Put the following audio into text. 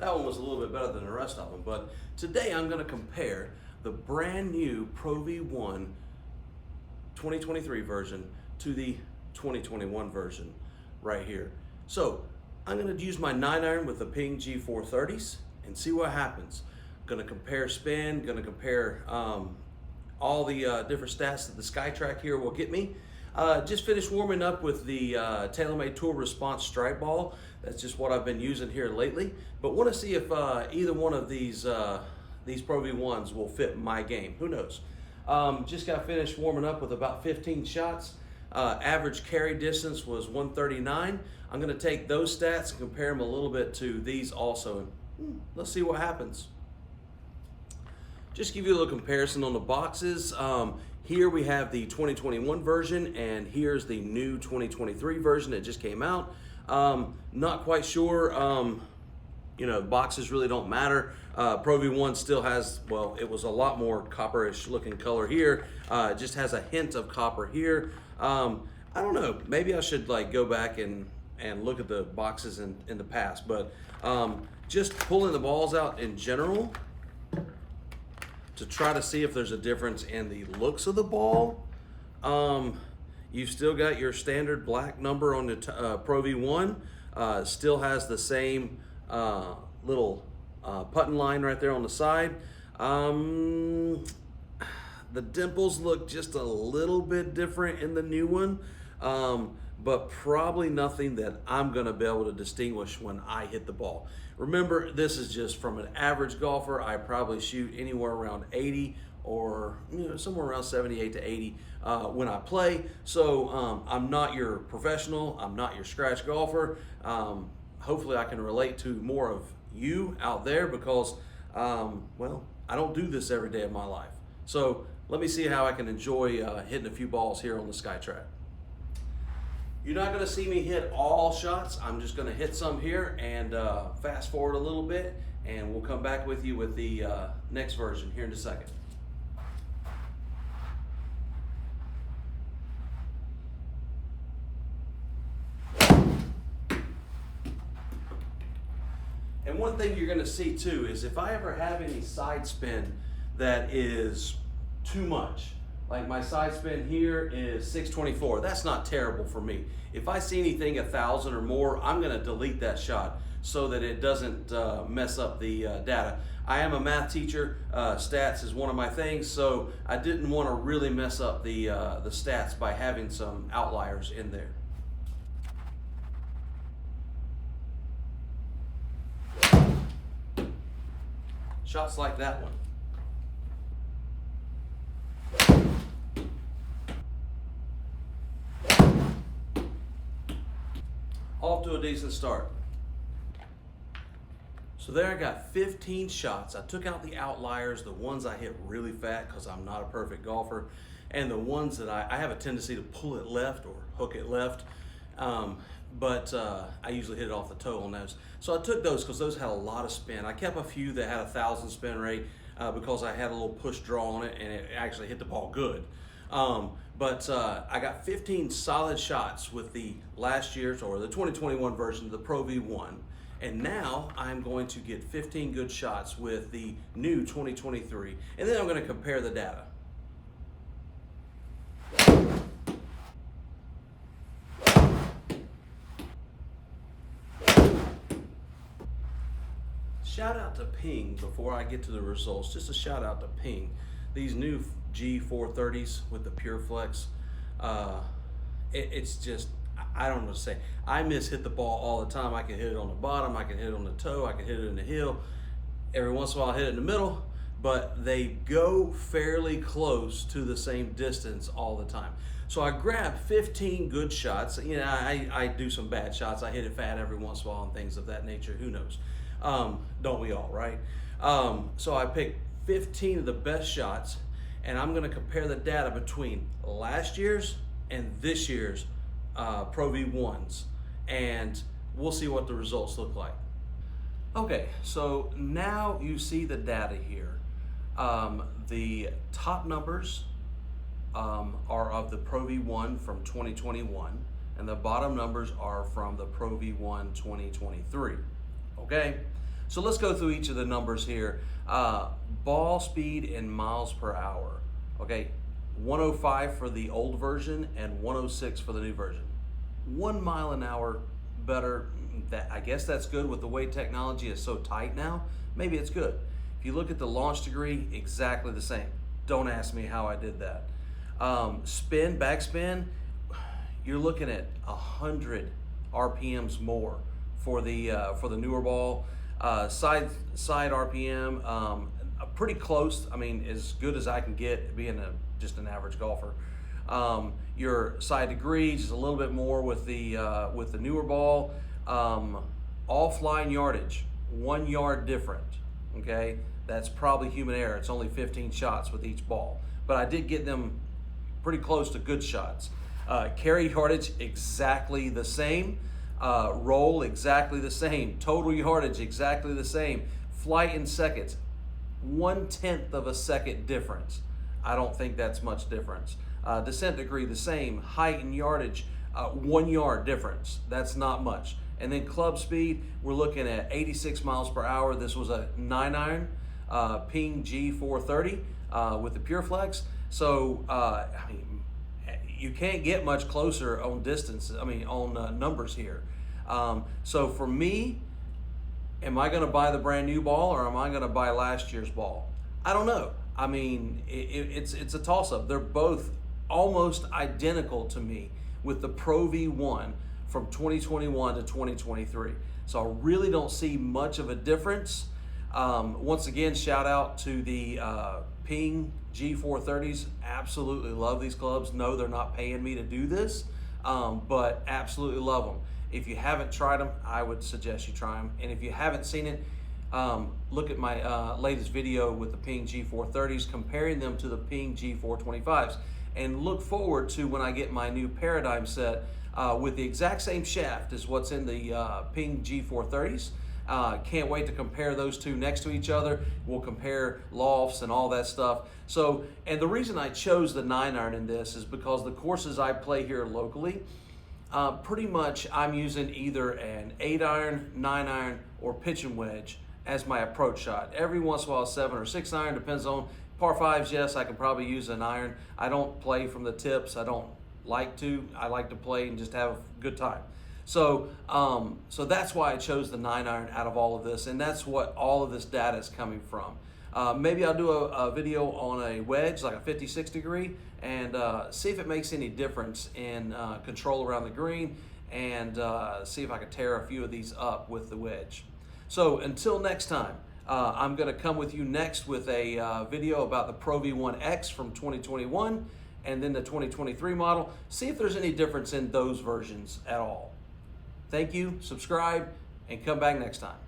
That one was a little bit better than the rest of them. But today I'm going to compare the brand new ProV1 2023 version to the 2021 version right here. So I'm going to use my 9-iron with the Ping G430s and see what happens. Going to compare spin, going to compare all the different stats that the SkyTrak here will get me. Just finished warming up with the TaylorMade Tour Response Stripe Ball. That's just what I've been using here lately. But want to see if either one of these ProV1s will fit my game. Who knows? Just got finished warming up with about 15 shots. Average carry distance was 139. I'm going to take those stats and compare them a little bit to these also. Let's see what happens. Just give you a little comparison on the boxes. Here we have the 2021 version, and here's the new 2023 version that just came out. Not quite sure. You know, boxes really don't matter. ProV1 still has, well, it was a lot more copperish looking color here. It just has a hint of copper here. I don't know. Maybe I should like go back and look at the boxes in the past, but just pulling the balls out in general to try to see if there's a difference in the looks of the ball. You've still got your standard black number on the ProV1. Still has the same little putting line right there on the side. The dimples look just a little bit different in the new one, but probably nothing that I'm gonna be able to distinguish when I hit the ball. Remember, this is just from an average golfer. I probably shoot anywhere around 80 or somewhere around 78 to 80 when I play. So I'm not your professional. I'm not your scratch golfer. Hopefully I can relate to more of you out there because, well, I don't do this every day of my life. So let me see how I can enjoy hitting a few balls here on the SkyTrak. You're not going to see me hit all shots. I'm just going to hit some here and fast forward a little bit, and we'll come back with you with the next version here in a second. And one thing you're going to see too is if I ever have any side spin that is too much, like my side spin here is 624. That's not terrible for me. If I see anything 1,000 or more, I'm going to delete that shot so that it doesn't mess up the data. I am a math teacher. Stats is one of my things, so I didn't want to really mess up the stats by having some outliers in there. Shots like that one. Off to a decent start. So there I got 15 shots. I took out the outliers, the ones I hit really fat because I'm not a perfect golfer, and the ones that I have a tendency to pull it left or hook it left, but I usually hit it off the toe on those. So I took those because those had a lot of spin. I kept a few that had 1,000 spin rate because I had a little push draw on it and it actually hit the ball good. But I got 15 solid shots with the last year's or the 2021 version of the ProV1. And now I'm going to get 15 good shots with the new 2023. And then I'm going to compare the data. Shout out to Ping before I get to the results. Just a shout out to Ping. These new G430s with the Pure Flex, it's just, I don't know what to say. I hit the ball all the time. I can hit it on the bottom, I can hit it on the toe, I can hit it in the heel. Every once in a while I hit it in the middle, but they go fairly close to the same distance all the time. So I grabbed 15 good shots. You know, I do some bad shots. I hit it fat every once in a while and things of that nature. Who knows? Don't we all, right? So I picked 15 of the best shots, and I'm going to compare the data between last year's and this year's ProV1s, and we'll see what the results look like. Okay, so now you see the data here. The top numbers are of the ProV1 from 2021, and the bottom numbers are from the ProV1 2023. Okay, So let's go through each of the numbers here. Ball speed in miles per hour. Okay, 105 for the old version and 106 for the new version. 1 mile an hour better. I guess that's good with the way technology is so tight now. Maybe it's good. If you look at the launch degree, exactly the same. Don't ask me how I did that. Backspin, you're looking at 100 RPMs more for the newer ball. Side RPM, pretty close. I mean, as good as I can get being just an average golfer. Your side degree just a little bit more with the newer ball. Offline yardage, 1 yard different. Okay, that's probably human error. It's only 15 shots with each ball, but I did get them pretty close to good shots. Carry yardage exactly the same. Roll exactly the same. Total yardage exactly the same. Flight in seconds, 1/10 of a second difference. I don't think that's much difference. Descent degree the same. Height and yardage, 1 yard difference. That's not much. And then club speed, we're looking at 86 miles per hour. This was a 9-iron Ping G430 with the Pure Flex. So I mean, you can't get much closer on distance. I mean, on numbers here. So for me, am I going to buy the brand new ball or am I going to buy last year's ball? I don't know. I mean, it's a toss-up. They're both almost identical to me with the Pro V1 from 2021 to 2023. So I really don't see much of a difference. Once again, shout out to the Ping G430s. Absolutely love these clubs. No, they're not paying me to do this, but absolutely love them. If you haven't tried them, I would suggest you try them. And if you haven't seen it, look at my latest video with the Ping G430s, comparing them to the Ping G425s. And look forward to when I get my new Paradigm set with the exact same shaft as what's in the Ping G430s. Can't wait to compare those two next to each other. We'll compare lofts and all that stuff. So, and the reason I chose the 9-iron in this is because the courses I play here locally, pretty much I'm using either an 8-iron, 9-iron, or pitching wedge as my approach shot. Every once in a while, 7 or 6-iron, depends on par 5s. Yes, I can probably use an iron. I don't play from the tips. I don't like to. I like to play and just have a good time. So, so that's why I chose the 9-iron out of all of this, and that's what all of this data is coming from. Maybe I'll do a video on a wedge, like a 56 degree, and see if it makes any difference in control around the green, and see if I can tear a few of these up with the wedge. So until next time, I'm going to come with you next with a video about the Pro V1 X from 2021 and then the 2023 model. See if there's any difference in those versions at all. Thank you, subscribe, and come back next time.